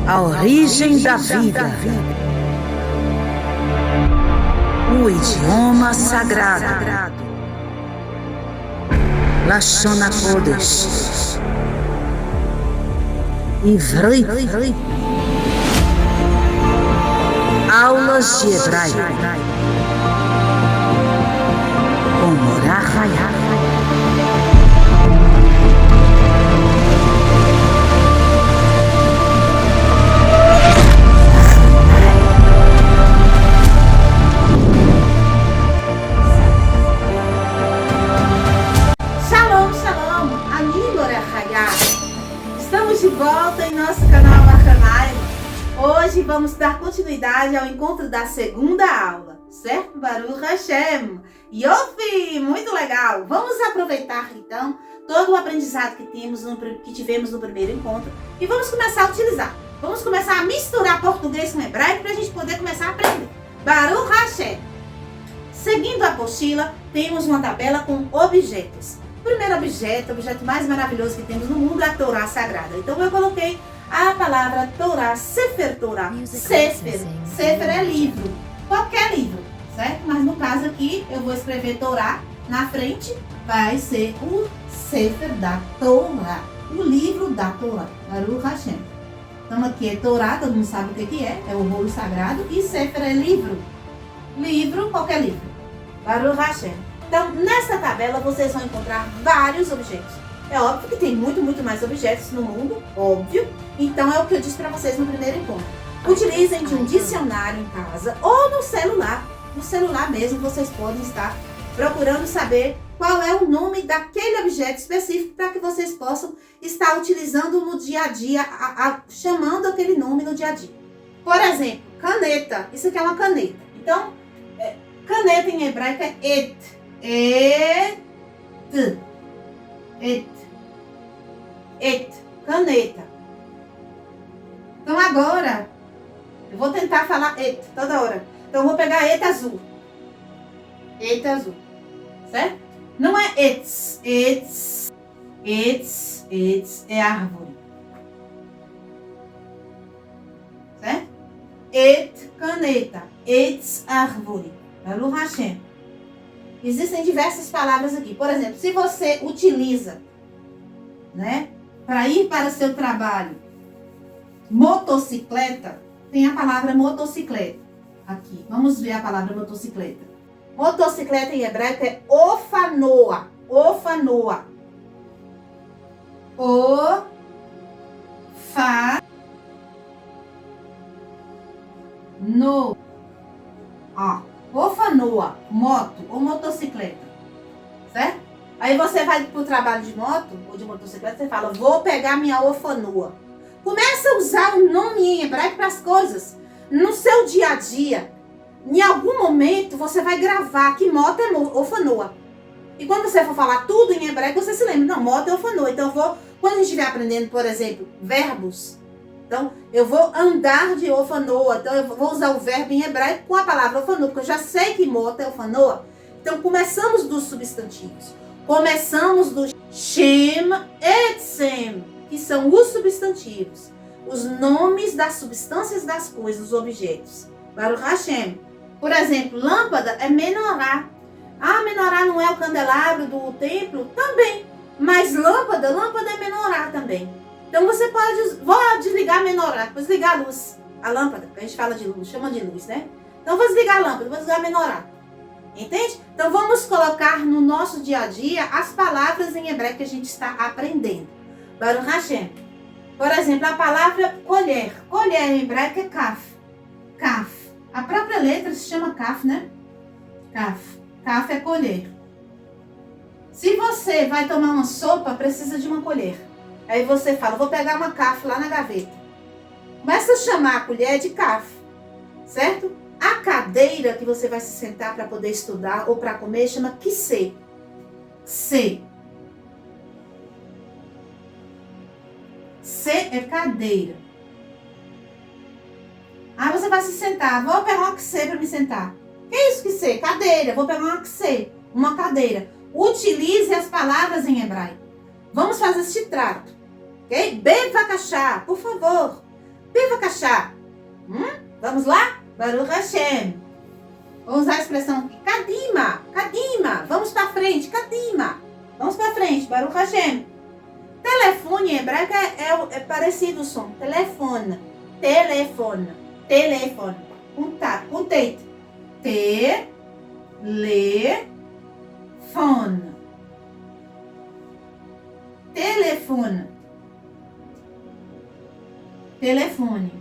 a origem da vida, o idioma sagrado, Lashon HaKodesh, Ivrit, aulas de hebraico, com Morah Hayat. Estamos de volta em nosso canal Bacanai. Hoje vamos dar continuidade ao encontro da segunda aula, certo? Baruch Hashem. Yofi, muito legal. Vamos aproveitar então todo o aprendizado que tivemos no primeiro encontro e vamos começar a utilizar. Vamos começar a misturar português com hebraico para a gente poder começar a aprender. Baruch Hashem. Seguindo a apostila, temos uma tabela com objetos. O primeiro objeto, o objeto mais maravilhoso que temos no mundo é a Torá Sagrada. Então eu coloquei a palavra Torá, Sefer Torá. Sefer é livro, qualquer livro, certo? Mas no caso aqui eu vou escrever Torá, na frente vai ser o Sefer da Torá, o livro da Torá, Baruch Hashem. Então aqui é Torá, todo mundo sabe o que é o rolo sagrado, e Sefer é livro, qualquer livro, Baruch Hashem. Então, nessa tabela, vocês vão encontrar vários objetos. É óbvio que tem muito mais objetos no mundo, óbvio. Então, é o que eu disse para vocês no primeiro encontro. Utilizem de um dicionário em casa ou no celular. No celular mesmo, vocês podem estar procurando saber qual é o nome daquele objeto específico para que vocês possam estar utilizando no dia a dia, chamando aquele nome no dia a dia. Por exemplo, caneta. Isso aqui é uma caneta. Então, caneta em hebraico é et. Caneta. Então agora eu vou tentar falar et toda hora. Então eu vou pegar et azul, certo? Não é ets é árvore, certo? Et caneta, ets árvore, Baruch Hashem. Existem diversas palavras aqui. Por exemplo, se você utiliza, né, para ir para o seu trabalho, motocicleta, tem a palavra motocicleta aqui. Vamos ver a palavra motocicleta. Motocicleta em hebraico é ofanoa. Ofanoa. Ofanoa, moto ou motocicleta, certo? Aí você vai para o trabalho de moto ou de motocicleta, você fala, vou pegar minha ofanoa. Começa a usar o nome em hebraico para as coisas. No seu dia a dia, em algum momento, você vai gravar que moto é ofanoa. E quando você for falar tudo em hebraico, você se lembra, não, moto é ofanoa. Então, quando a gente estiver aprendendo, por exemplo, verbos, então, eu vou andar de ofanoa. Então, eu vou usar o verbo em hebraico com a palavra ofanoa, porque eu já sei que moto é ofanoa. Então, começamos dos substantivos. Começamos do Shem Etzem, que são os substantivos. Os nomes das substâncias das coisas, dos objetos. Baruch Hashem. Por exemplo, lâmpada é menorá. Ah, menorá não é o candelabro do templo? Também. Mas lâmpada é menorá também. Então você pode, vou desligar a menorá, vou desligar a luz, a lâmpada, porque a gente fala de luz, chama de luz, né? Então vou desligar a lâmpada, vou desligar a menorá. Entende? Então vamos colocar no nosso dia a dia as palavras em hebraico que a gente está aprendendo. Baruch Hashem. Por exemplo, a palavra colher. Colher em hebraico é kaf. Kaf. A própria letra se chama kaf, né? Kaf. Kaf é colher. Se você vai tomar uma sopa, precisa de uma colher. Aí você fala, vou pegar uma caf lá na gaveta. Começa a chamar a colher de caf, certo? A cadeira que você vai se sentar para poder estudar ou para comer chama kissê. Kissê. Kissê é cadeira. Aí você vai se sentar, vou pegar uma kissê para me sentar. Que é isso kissê? Cadeira, vou pegar uma kissê, uma cadeira. Utilize as palavras em hebraico. Vamos fazer esse trato. Ok? Bevakashá, por favor. Bivakashá. Vamos lá? Baruch Hashem. Vamos usar a expressão Kadima. Kadima. Vamos para frente. Kadima. Vamos para frente. Baruch Hashem. Telefone em hebraico é parecido o som. Telefone. Telefone. Telefone. Com teito. Telefone. Telefone. Telefone.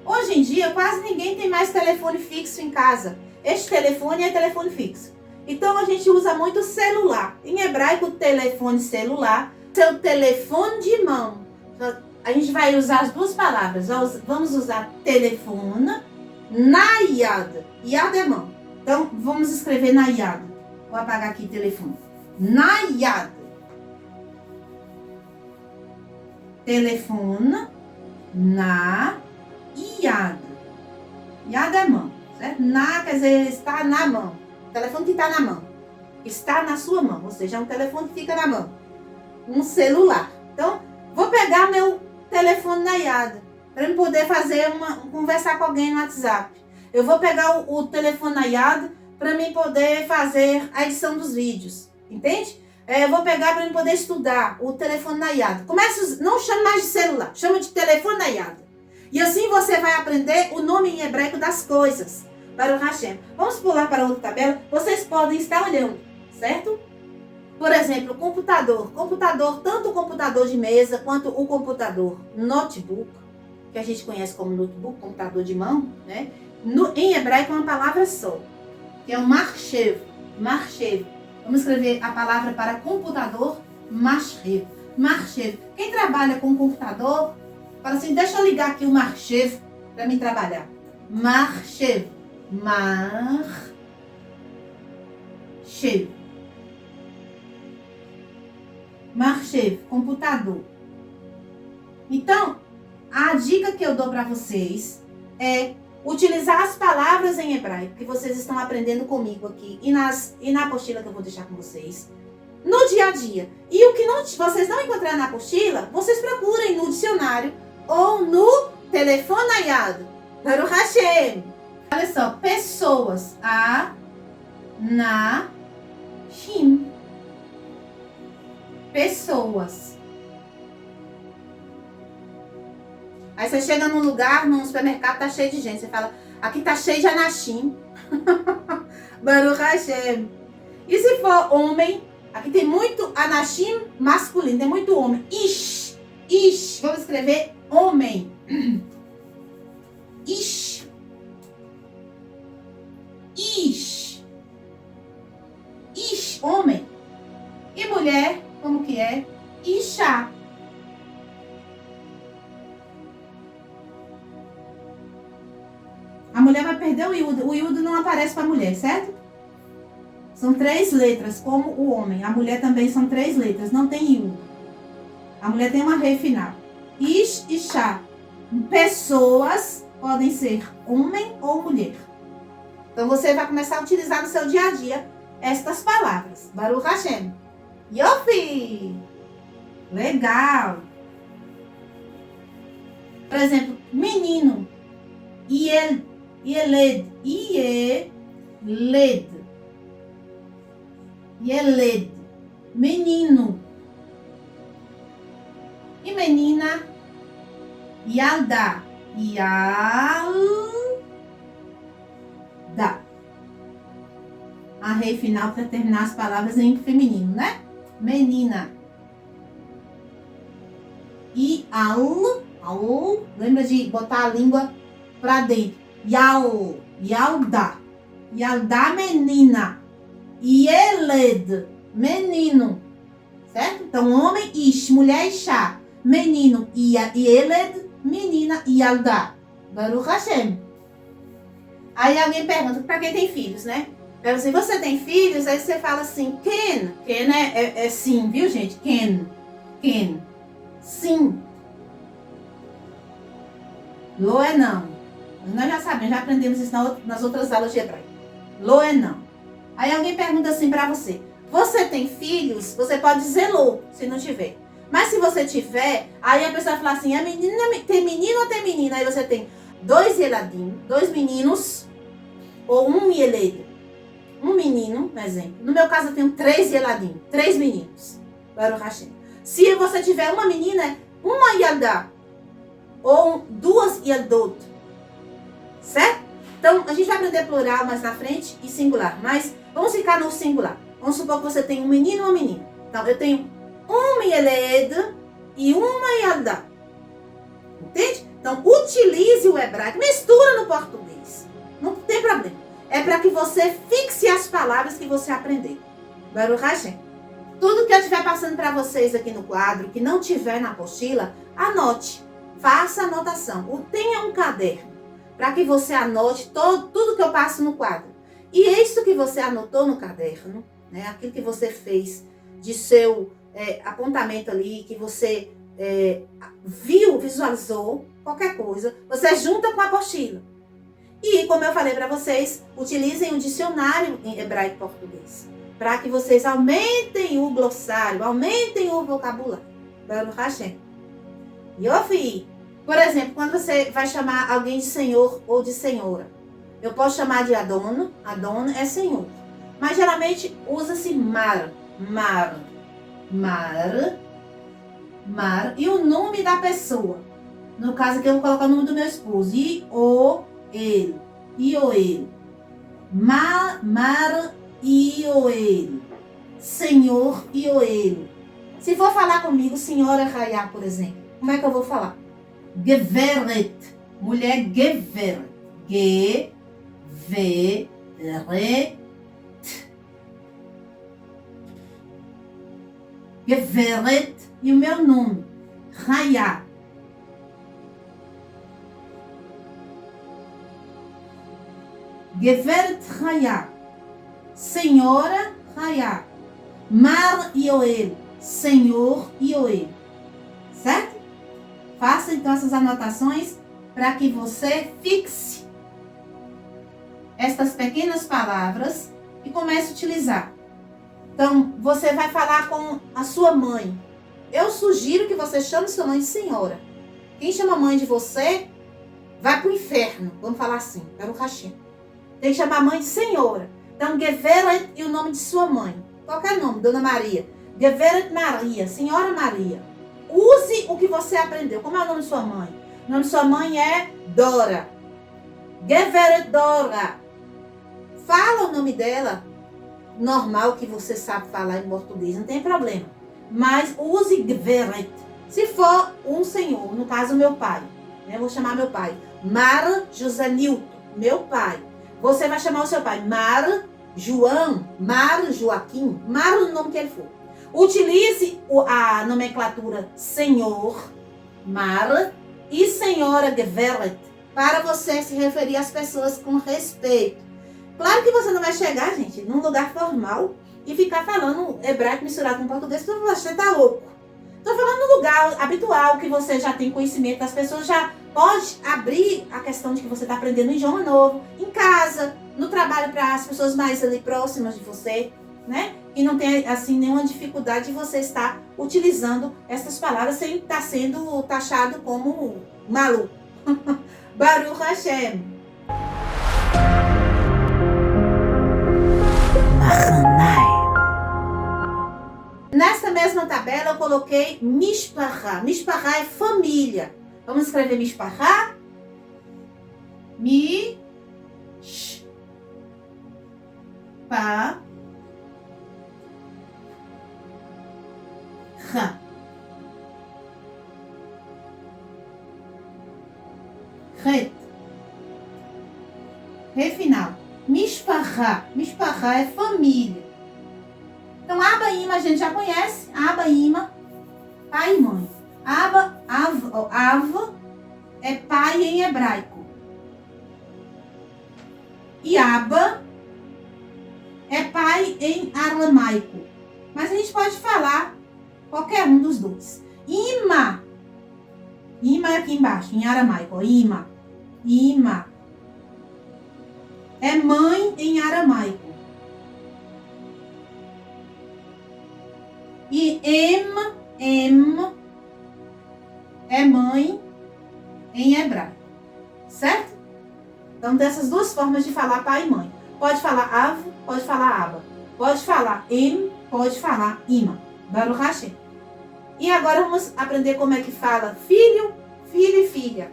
Hoje em dia, quase ninguém tem mais telefone fixo em casa. Este telefone é telefone fixo. Então, a gente usa muito celular. Em hebraico, telefone celular, seu telefone de mão. A gente vai usar as duas palavras. Vamos usar telefone, nayad. Yad é mão. Então, vamos escrever nayad. Vou apagar aqui telefone. Nayad. Telefone, na yad. Yad é mão, certo? Na quer dizer está na mão. O telefone que está na mão. Está na sua mão, ou seja, é um telefone que fica na mão. Um celular. Então, vou pegar meu telefone na yad para eu poder conversar com alguém no WhatsApp. Eu vou pegar o telefone na yad para mim poder fazer a edição dos vídeos. Entende? Eu vou pegar para eu poder estudar o telefone na yad. Não chama mais de celular, chama de telefone na yad. E assim você vai aprender o nome em hebraico das coisas. Baruch Hashem. Vamos pular para outra tabela. Vocês podem estar olhando, certo? Por exemplo, computador. Computador, tanto o computador de mesa quanto o computador notebook, que a gente conhece como notebook, computador de mão, né? Em hebraico é uma palavra só, que é o marshev. Marshev. Vamos escrever a palavra para computador, marshev. Marshev. Quem trabalha com computador, fala assim, deixa eu ligar aqui o marshev para mim trabalhar. Marshev. Marshev. Marshev, computador. Então, a dica que eu dou para vocês é utilizar as palavras em hebraico que vocês estão aprendendo comigo aqui e na apostila que eu vou deixar com vocês no dia a dia. E o que vocês não encontrarem na apostila, vocês procurem no dicionário ou no telefone nayad. Baruch Hashem. Olha só, pessoas. Anashim. Pessoas. Aí você chega num lugar, num supermercado, tá cheio de gente. Você fala, aqui tá cheio de anashim. Baruch Hashem. E se for homem, aqui tem muito anashim masculino, tem muito homem. Ish. Vamos escrever homem. Ish. Homem. E mulher, como que é? Isha. A mulher vai perder o iudo. O iudo não aparece para a mulher, certo? São 3 letras, como o homem. A mulher também são 3 letras, não tem iudo. A mulher tem uma rei final. Isha. Pessoas podem ser homem ou mulher. Então você vai começar a utilizar no seu dia a dia estas palavras. Baruch Hashem. Yofi! Legal! Por exemplo, menino. Yeled. Menino. E menina. Yalda. A rei final para terminar as palavras em feminino, né? Menina. E lembra de botar a língua para dentro. Yalda, menina. Yeled, menino. Certo? Então, homem, ish, mulher, isha. Menino, yeled, menina, yalda. Baruch Hashem. Aí alguém pergunta, para quem tem filhos, né? Pergunta assim, você tem filhos? Aí você fala assim, Ken. Ken é sim, viu, gente? Ken. Sim. Lo é não. Nós já sabemos, já aprendemos isso nas outras aulas de hebraico. Lo é não. Aí alguém pergunta assim pra você, você tem filhos? Você pode dizer lo, se não tiver. Mas se você tiver, aí a pessoa fala assim, tem menino ou tem menina? Aí você tem 2 ieladinhos, 2 meninos, ou um ieledo. Um menino, por exemplo. No meu caso eu tenho 3 ieladinhos, 3 meninos. Baruch Hashem. Se você tiver uma menina, uma ielda, ou 2 ieldot. Certo? Então, a gente vai aprender plural mais na frente e singular. Mas vamos ficar no singular. Vamos supor que você tem um menino e uma menina. Então, eu tenho uma ieled e uma ielda. Entende? Então, utilize o hebraico. Mistura no português. Não tem problema. É para que você fixe as palavras que você aprendeu. Baruch Hashem. Tudo que eu estiver passando para vocês aqui no quadro, que não tiver na apostila, anote. Faça anotação. Tenha um caderno. Para que você anote tudo que eu passo no quadro. E isso que você anotou no caderno, né, aquilo que você fez de seu apontamento ali, que você visualizou, qualquer coisa, você junta com a apostila. E, como eu falei para vocês, utilizem o dicionário em hebraico e português, para que vocês aumentem o glossário, aumentem o vocabulário. Baruch Hashem. Yofi. Por exemplo, quando você vai chamar alguém de senhor ou de senhora, eu posso chamar de Adon, Adon é senhor. Mas geralmente usa-se mar, e o nome da pessoa. No caso aqui eu vou colocar o nome do meu esposo, Ioel, Mar Ioel, senhor Ioel. Se for falar comigo, senhora Rayá, por exemplo, como é que eu vou falar? Geveret, mulher Geveret, Geveret, Geveret e o meu nome, Rayá. Geveret Rayá, senhora Rayá, Mar Ioel, senhor Ioel, certo? Faça então essas anotações para que você fixe estas pequenas palavras e comece a utilizar. Então, você vai falar com a sua mãe. Eu sugiro que você chame sua mãe de senhora. Quem chama a mãe de você, vai para o inferno. Vamos falar assim, Baruch Hashem. Tem que chamar a mãe de senhora. Então, Geveret e o nome de sua mãe. Qualquer nome, Dona Maria. Geveret Maria, Senhora Maria. Use o que você aprendeu. Como é o nome de sua mãe? O nome de sua mãe é Dora. Geveret Dora. Fala o nome dela. Normal que você sabe falar em português, não tem problema. Mas use Geveret. Se for um senhor, no caso meu pai. Eu vou chamar meu pai. Mar José Nilton, meu pai. Você vai chamar o seu pai. Mar João, Mar Joaquim, Mar o nome que ele for. Utilize a nomenclatura senhor, Mar, e senhora Geveret, para você se referir às pessoas com respeito. Claro que você não vai chegar, gente, num lugar formal e ficar falando hebraico misturado com português, porque você tá louco. Estou falando no lugar habitual, que você já tem conhecimento, as pessoas já pode abrir a questão de que você está aprendendo um idioma novo, em casa, no trabalho, para as pessoas mais ali próximas de você, né? E não tem, assim, nenhuma dificuldade de você estar utilizando essas palavras sem estar sendo taxado como maluco. Baruch Hashem. Nessa mesma tabela eu coloquei Mishpachá. Mishpachá é família. Vamos escrever Mishpachá. Mishpachá. Ret. Re final. Mishpachá. Mishpachá é família. Então, Aba e Ima a gente já conhece. Aba e Ima, pai e mãe. Av é pai em hebraico. E Aba é pai em aramaico. Mas a gente pode falar qualquer um dos dois. Ima. Ima é aqui embaixo, em aramaico. Ima. Ima é mãe em aramaico. E Em é mãe em hebraico, certo? Então tem essas duas formas de falar pai e mãe. Pode falar av, pode falar aba. Pode falar em, pode falar ima. Baruch Hashem. E agora vamos aprender como é que fala filho, filho e filha.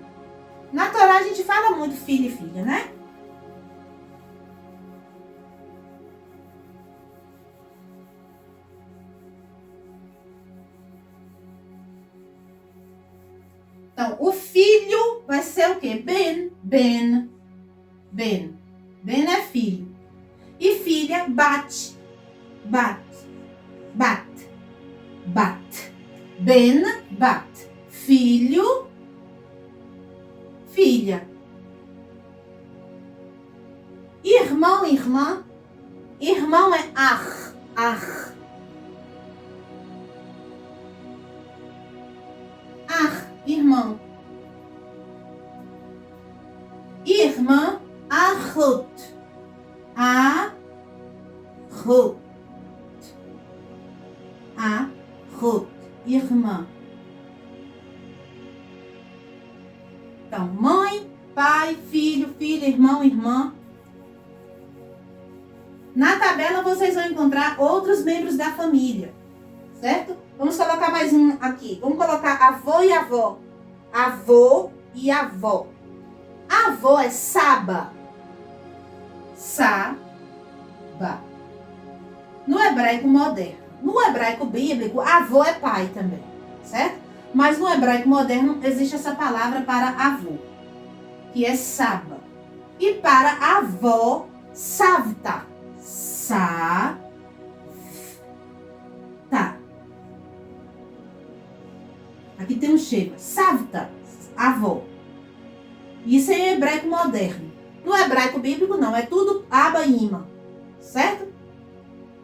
Na Torá a gente fala muito filho e filha, né? Então, o filho vai ser o quê? Ben, ben, ben. Ben é filho. E filha, bat, bat, bat, bat. Ben, bat. Filho, filha. Irmão, irmã. Irmão é ach, ach. Ach, irmão. Irmã, achut. Achut. Achut. Irmã. Então, mãe, pai, filho, filha, irmão, irmã. Na tabela vocês vão encontrar outros membros da família, certo? Vamos colocar mais um aqui. Vamos colocar avô e avó. Avô e avó. Avô é saba. Saba. No hebraico moderno. No hebraico bíblico, avô é pai também, certo? Mas no hebraico moderno existe essa palavra para avô, que é saba. E para avó, savta. Savta. Aqui tem um cheiro. Savta, avó. Isso é em hebraico moderno. No hebraico bíblico não, é tudo aba e ima, certo?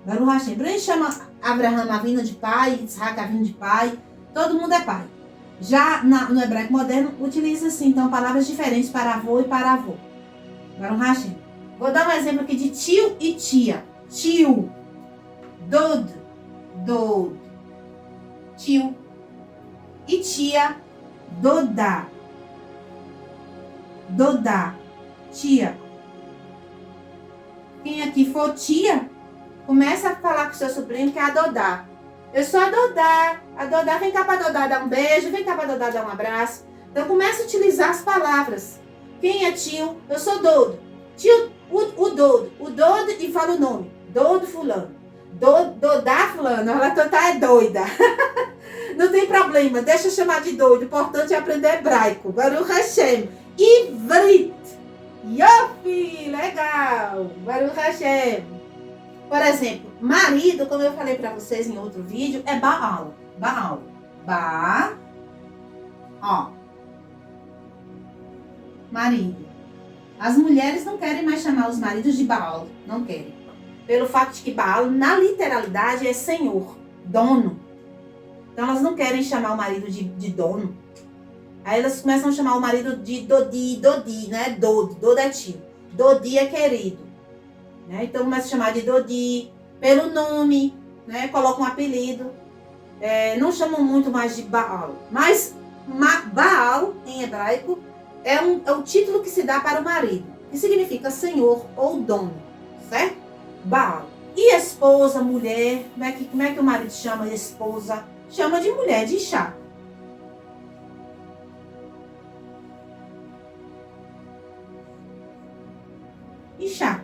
Baruch Hashem. Por isso chama Abraham Avinu de pai, Isaac Avinu de pai, todo mundo é pai. Já no hebraico moderno, utiliza-se então palavras diferentes para avô e para avô. Baruch Hashem. Vou dar um exemplo aqui de tio e tia. Tio, dod, dod. Tio. E tia, dodá. Dodá, tia. Quem aqui for tia, começa a falar com seu sobrinho que é a Dodá. Eu sou a Dodá. A Dodá, vem cá para Dodá dar um beijo, vem cá para Dodá dar um abraço. Então começa a utilizar as palavras. Quem é tio? Eu sou Dodo. Tio, o Dodo. O Dodo e fala o nome. Dodo fulano. Dodá fulano. Ela tá é doida. Não tem problema, deixa eu chamar de doido. O importante é aprender hebraico. Baruch Hashem. Ivrit. Yofi, legal. Baruch Hashem. Por exemplo, marido, como eu falei para vocês em outro vídeo, é Baal. Baal. Marido. As mulheres não querem mais chamar os maridos de Baal. Não querem. Pelo fato de que Baal, na literalidade, é senhor, dono. Então elas não querem chamar o marido de dono. Aí elas começam a chamar o marido de Dodi, né? Dodo é tio. Dodi é querido. Né? Então começa a chamar de Dodi, pelo nome, né? Coloca um apelido. Não chamam muito mais de Baal. Mas Baal, em hebraico, é o título que se dá para o marido. Que significa senhor ou dono. Certo? Baal. E esposa, mulher, como é que o marido chama esposa? Chama de mulher, de Ishá. Ishá.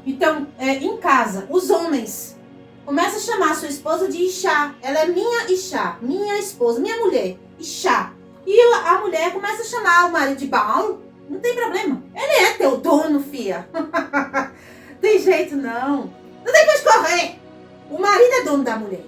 Então, em casa, os homens começam a chamar a sua esposa de Ishá. Ela é minha Ishá, minha esposa, minha mulher, Ishá. E a mulher começa a chamar o marido de Baal. Não tem problema. Ele é teu dono, fia. Tem jeito não. Não tem pra escorrer. O marido é dono da mulher.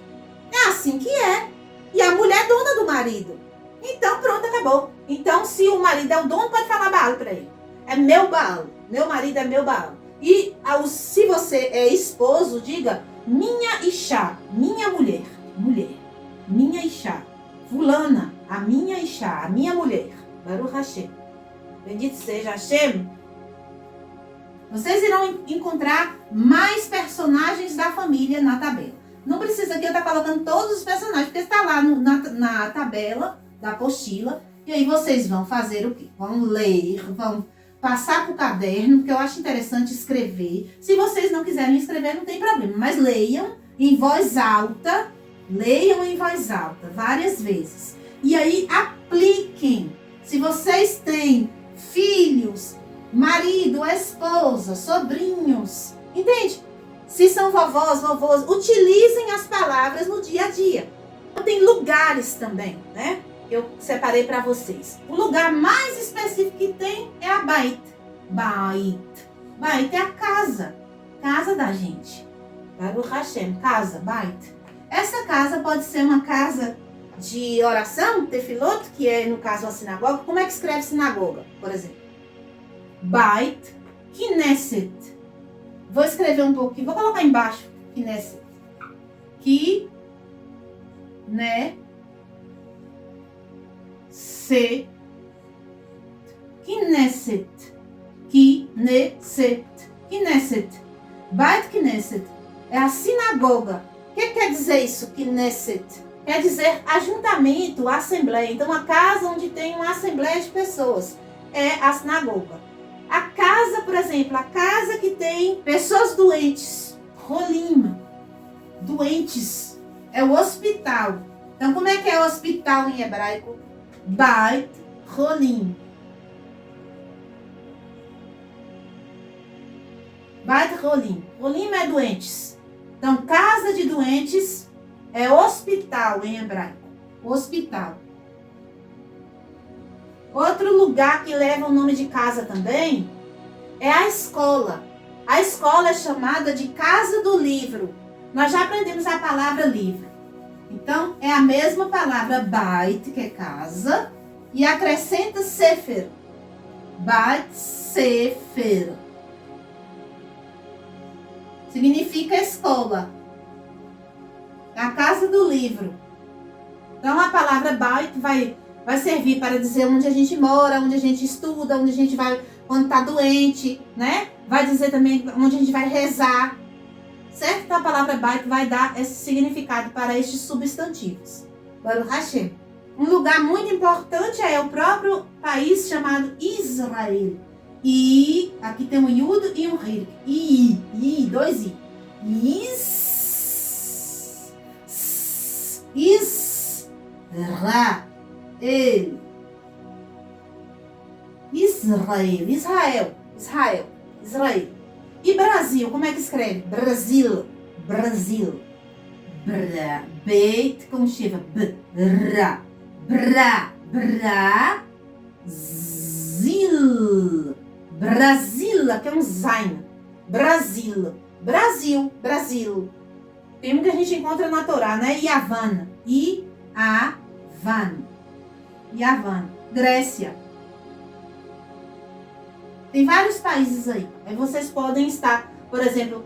É assim que é. E a mulher é dona do marido. Então pronto, acabou. Então se o marido é o dono, pode falar Baal para ele. É meu Baal. Meu marido é meu Baal. E se você é esposo, diga minha Ishá, minha mulher. Mulher. Minha Ishá. Fulana, a minha Ishá, a minha mulher. Baruch Hashem. Bendito seja Hashem. Vocês irão encontrar mais personagens da família na tabela. Não precisa aqui eu estar colocando todos os personagens, porque está lá na tabela da apostila. E aí vocês vão fazer o quê? Vão ler, vão passar para o caderno, porque eu acho interessante escrever. Se vocês não quiserem escrever, não tem problema, mas leiam em voz alta. Leiam em voz alta, várias vezes. E aí apliquem. Se vocês têm filhos, marido, esposa, sobrinhos, entende? Se são vovós, vovôs, utilizem as palavras no dia a dia. Tem lugares também, né? Eu separei para vocês. O lugar mais específico que tem é a Bait. Bait. Bait é a casa. Casa da gente. Baruch Hashem, casa, Bait. Essa casa pode ser uma casa de oração, tefilot, que é, no caso, a sinagoga. Como é que escreve sinagoga, por exemplo? Bait Knesset. Vou escrever um pouquinho, vou colocar embaixo, Knesset. Knesset. Knesset. Bait Knesset. É a sinagoga. O que quer dizer isso, Knesset? Quer dizer ajuntamento, assembleia. Então, a casa onde tem uma assembleia de pessoas é a sinagoga. A casa, por exemplo, a casa que tem pessoas doentes, rolim, doentes, é o hospital. Então, como é que é o hospital em hebraico? Bait rolim. Bait rolim. Rolim é doentes. Então, casa de doentes é hospital em hebraico. Hospital. Outro lugar que leva o nome de casa também é a escola. A escola é chamada de casa do livro. Nós já aprendemos a palavra livro. Então, é a mesma palavra bait, que é casa, e acrescenta sefer. Bait sefer. Significa escola. A casa do livro. Então, a palavra bait vai servir para dizer onde a gente mora, onde a gente estuda, onde a gente vai quando está doente, né? Vai dizer também onde a gente vai rezar. Certo? Então, a palavra bait vai dar esse significado para estes substantivos. Baruch Hashem. Um lugar muito importante é o próprio país chamado Israel. E aqui tem um Yud e um Rir. Dois I. Israel. E Brasil, como é que escreve? Brasil. Beit, como chega? Brasil, que é um zain. Brasil. Tem um que a gente encontra na Torá, né? Yavan. Yavan. Grécia. Tem vários países aí. Aí vocês podem estar, por exemplo,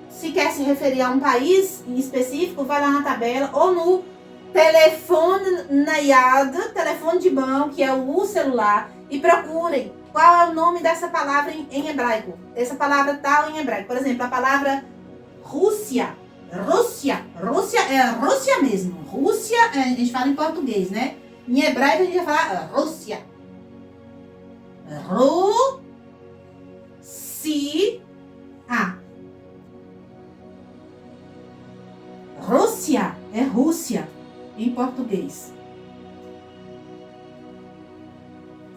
se quer se referir a um país em específico, vai lá na tabela ou no telefone nayad, telefone de mão, que é o celular, e procurem qual é o nome dessa palavra em hebraico. Essa palavra tal em hebraico. Por exemplo, a palavra Rússia é a Rússia mesmo. Rússia, a gente fala em português, né? Em hebraico a gente vai falar Rússia. Rússia é Rússia em português.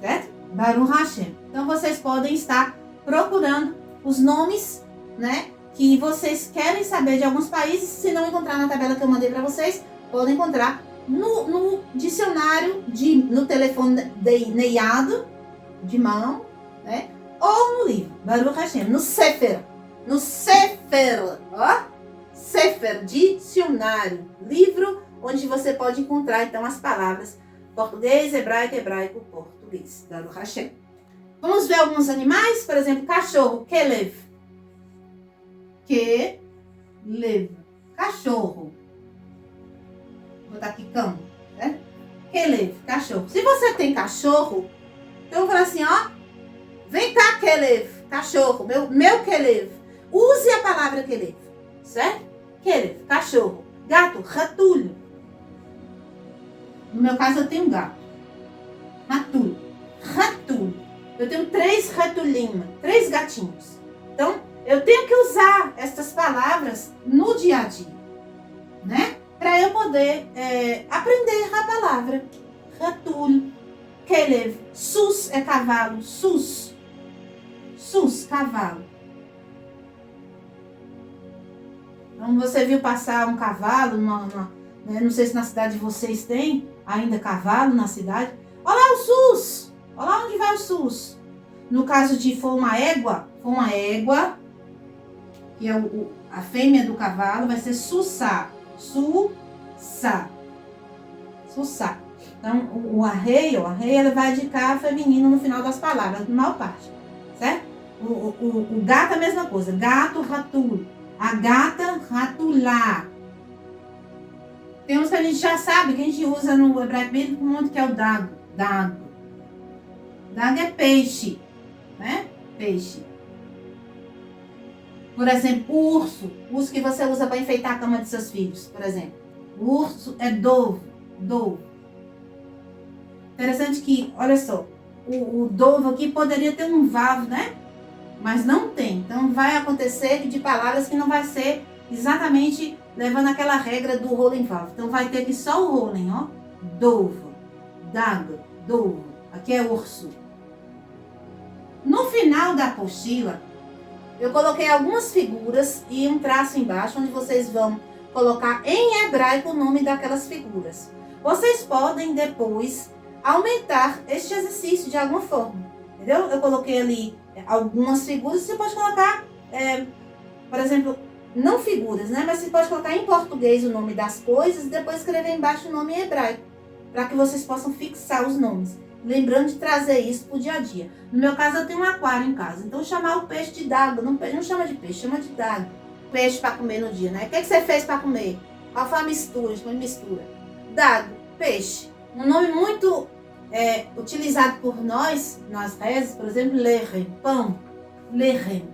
Certo? Baruch Hashem. Então vocês podem estar procurando os nomes, né, que vocês querem saber de alguns países. Se não encontrar na tabela que eu mandei para vocês, podem encontrar no dicionário, no telefone neiado, de mão, né, ou no livro, Baruch Hashem, no Sefer, ó, Sefer, dicionário, livro, onde você pode encontrar, então, as palavras português, hebraico, português, Baruch Hashem. Vamos ver alguns animais, por exemplo, cachorro, kelev, cachorro, vou botar aqui cão, né, kelev, cachorro. Se você tem cachorro, então eu vou falar assim, ó, vem cá, kelev, cachorro, meu kelev. Use a palavra kelev, certo? Kelev, cachorro. Gato, ratulho. No meu caso, eu tenho gato. Ratulho. Ratulho. Eu tenho 3 ratulinhos, 3 gatinhos. Então, eu tenho que usar estas palavras no dia a dia, né? Para eu poder aprender a palavra. Ratulho. Kelev. Sus é cavalo. Sus. Sus, cavalo. Então, você viu passar um cavalo, né? Não sei se na cidade de vocês tem ainda cavalo na cidade. Olha lá o sus! Olha lá onde vai o sus. No caso de for uma égua, que é a fêmea do cavalo, vai ser sussá. Sussá. Sussá. Então, o arreio, ela vai indicar feminino no final das palavras, na maior parte. Certo? O gato é a mesma coisa. Gato, ratulo. A gata, ratulá. Tem uns que a gente já sabe, que a gente usa no hebraico bíblico muito, que é o dago. Dago. Dago é peixe, né? Peixe. Por exemplo, urso. Urso que você usa para enfeitar a cama de seus filhos, por exemplo. O urso é dovo. Dovo. Interessante que, olha só, o dovo aqui poderia ter um vav, né? Mas não tem. Então vai acontecer de palavras que não vai ser exatamente levando aquela regra do rolen vav. Então vai ter aqui só o rolen, ó. Dovo, dago, dovo. Aqui é urso. No final da apostila, eu coloquei algumas figuras e um traço embaixo, onde vocês vão colocar em hebraico o nome daquelas figuras. Vocês podem depois aumentar este exercício de alguma forma. Entendeu? Eu coloquei ali algumas figuras. Você pode colocar, por exemplo, não figuras, né? Mas você pode colocar em português o nome das coisas e depois escrever embaixo o nome em hebraico, para que vocês possam fixar os nomes. Lembrando de trazer isso para o dia a dia. No meu caso, eu tenho um aquário em casa. Então, chamar o peixe de dago. Não chama de peixe, chama de dago. Peixe para comer no dia, né? O que você fez para comer? Qual foi a mistura? Mistura. Dago, peixe. Um nome muito utilizado por nós, nas rezas, por exemplo, lechem, pão. Lechem.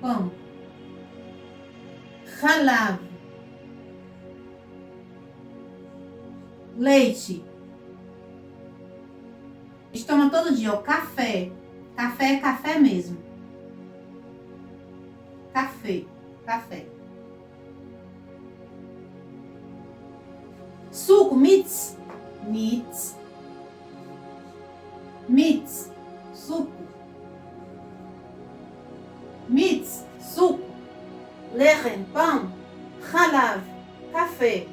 Pão. Halav. Leite. A gente toma todo dia, ó, café. Café é café mesmo. Café. Café. Suco, mitz. Mitz. Mitz. Suco. Mitz. Suco. Lechem, pão. Halav, café.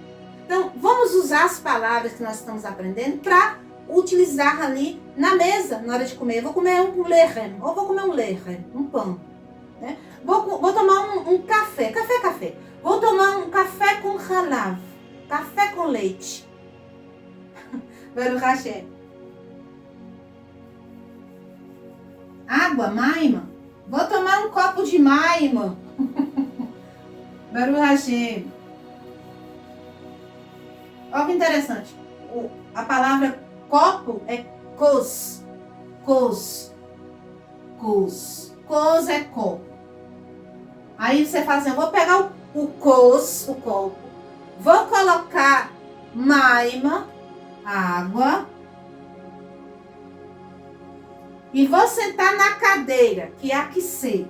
Então, vamos usar as palavras que nós estamos aprendendo para utilizar ali na mesa, na hora de comer. Eu vou comer um lechem, ou vou comer um lechem, um pão. Né? Vou tomar um café, café. Vou tomar um café com halav, café com leite. Baruch Hashem. Água, maima. Vou tomar um copo de maima. Baruch Hashem. Olha que interessante. A palavra copo é kos. Kos. Kos. Kos é copo. Aí você fala assim, eu vou pegar o kos, o copo. Vou colocar maima, água. E vou sentar na cadeira, que é aquecer.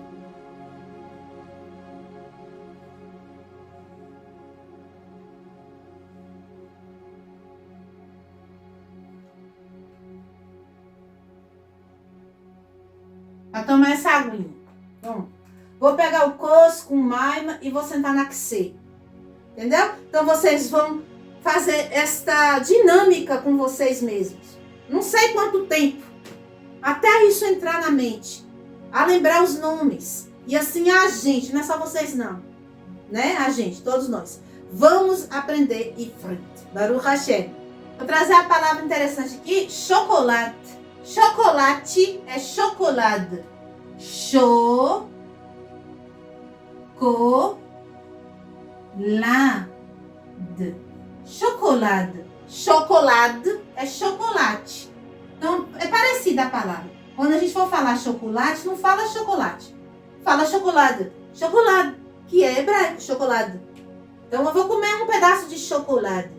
Para tomar essa aguinha. Então, vou pegar o cos com maima e vou sentar na aquecer. Entendeu? Então vocês vão fazer esta dinâmica com vocês mesmos. Não sei quanto tempo. Até isso entrar na mente. A lembrar os nomes. E assim a gente, não é só vocês não. Né? A gente, todos nós. Vamos aprender Ifrit. Baruch Hashem. Vou trazer a palavra interessante aqui. Chocolate. Chocolate é chocolate. Chocolate. Chocolate. Chocolate é chocolate. Então, é parecida a palavra. Quando a gente for falar chocolate, não fala chocolate. fala chocolate. Chocolate, que é hebraico, chocolate. Então eu vou comer um pedaço de chocolate.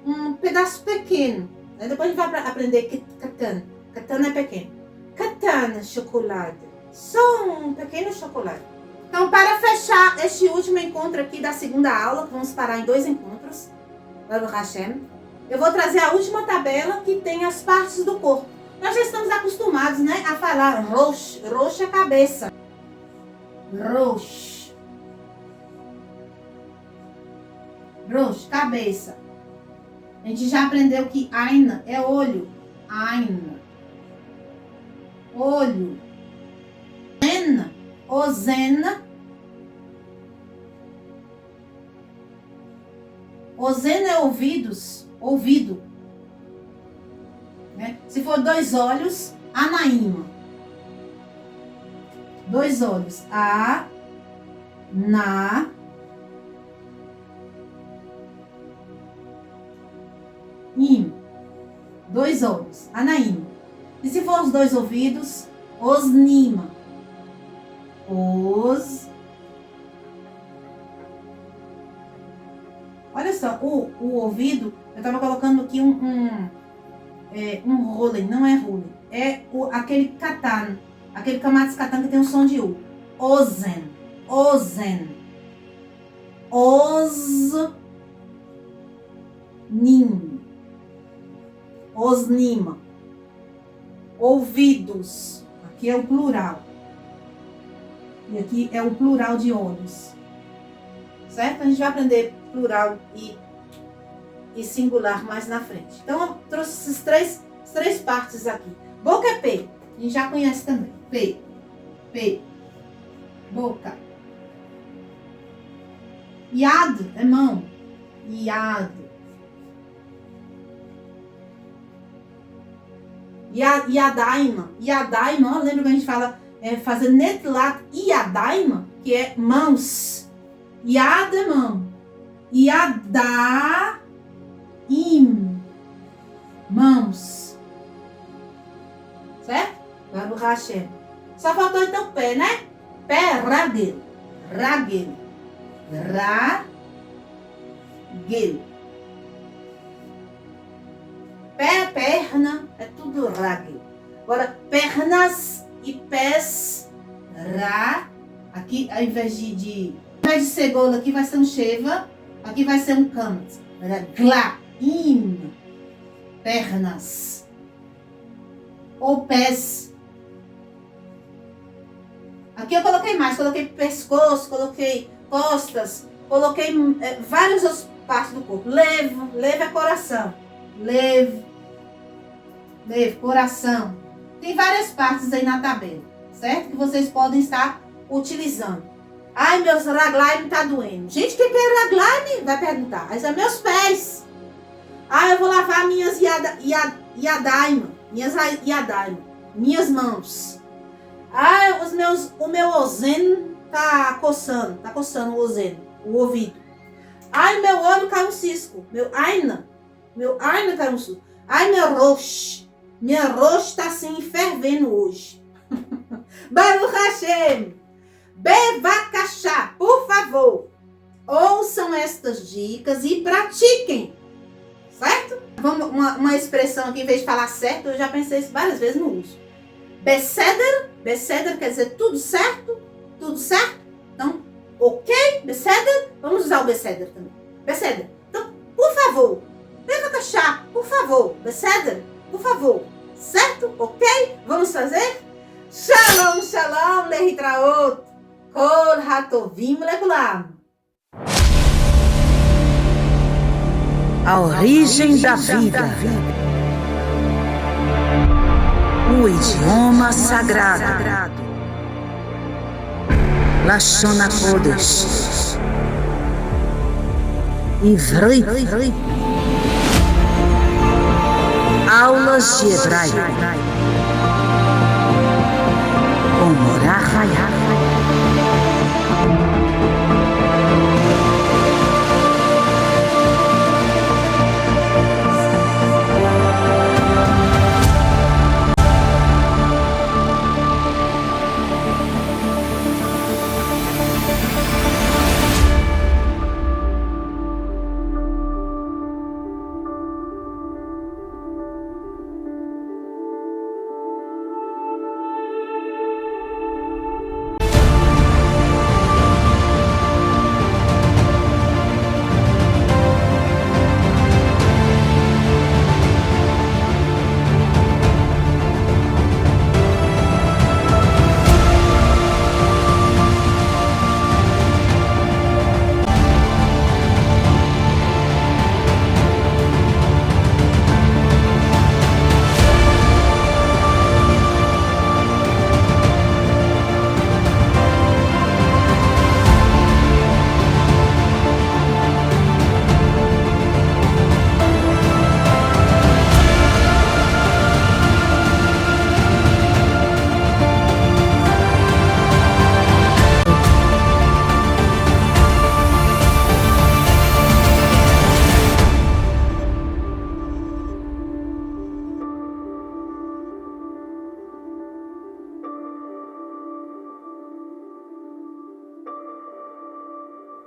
Um pedaço pequeno. Aí depois a gente vai aprender que catan. Catan é pequeno. Catan, chocolate. Só um pequeno chocolate. Então, para fechar este último encontro aqui da segunda aula, que vamos parar em 2 encontros, Baruch Hashem, eu vou trazer a última tabela que tem as partes do corpo. Nós já estamos acostumados, né, a falar rosh. Rosh é cabeça. Rosh. Rosh, cabeça. A gente já aprendeu que Ain é olho. Ain. Olho. Zen. Ozen. Ozen é ouvidos. Ouvido. Né? Se for 2 olhos, Anaim. 2 olhos. A. Na. Im. 2 olhos. Anaim. E se for os 2 ouvidos, Osnim. Olha só, o ouvido, eu estava colocando aqui um rolling, não é rolling. É aquele katan, aquele kamatz katan que tem um som de U. Ozen. Ozen. Osnim. Osnim. Ouvidos. Aqui é o plural. E aqui é o plural de olhos. Certo? A gente vai aprender plural e singular mais na frente. Então, eu trouxe essas três partes aqui. Boca é P. A gente já conhece também. P. P. Boca. Yad é mão. Yad. Yadaima. Yadaima, lembra que a gente fala fazer netlat yadaima, que é mãos. Yad é mão. Yadaim. Mãos. Certo? Baruch Hashem. Só faltou então pé, né? Pé, ragel. Ragel. Ragel. Pé, perna, é tudo ragel. Agora, pernas e pés, aqui, ao invés de cebola, aqui vai ser um sheva, aqui vai ser um kamt. Glaim, pernas. Ou pés. Aqui eu coloquei mais, coloquei pescoço, coloquei costas, coloquei várias outras partes do corpo. Lev é coração. Lev, coração. Tem várias partes aí na tabela, certo? Que vocês podem estar utilizando. Ai, meus raglaim tá doendo. Gente, o que é raglaim? Vai perguntar. Mas é meus pés. Ah, eu vou lavar minhas yadaim. Minhas mãos. Ah, o meu ozen tá coçando o ozen, o ouvido. Ai, meu olho caiu um cisco. Meu aina caiu um cisco. Ai, meu roxo. Minha roxa tá assim, fervendo hoje. Baruch Hashem. Bevakashá, por favor, ouçam estas dicas e pratiquem. Certo? Vamos, uma expressão aqui, em vez de falar certo, eu já pensei isso várias vezes no uso. Beseder. Beseder quer dizer tudo certo? Tudo certo? Então, ok? Beseder. Vamos usar o beseder também. Beseder. Então, por favor. Bevakashá, por favor. Beseder. Por favor, certo? Ok? Vamos fazer? Shalom, shalom, lehitraot, kol hatovim lekulam. A origem da vida. O idioma sagrado. Lashon HaKodesh. Ivrit. Aulas de hebraico. Com Morá Hayat.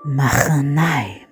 Mahanaim.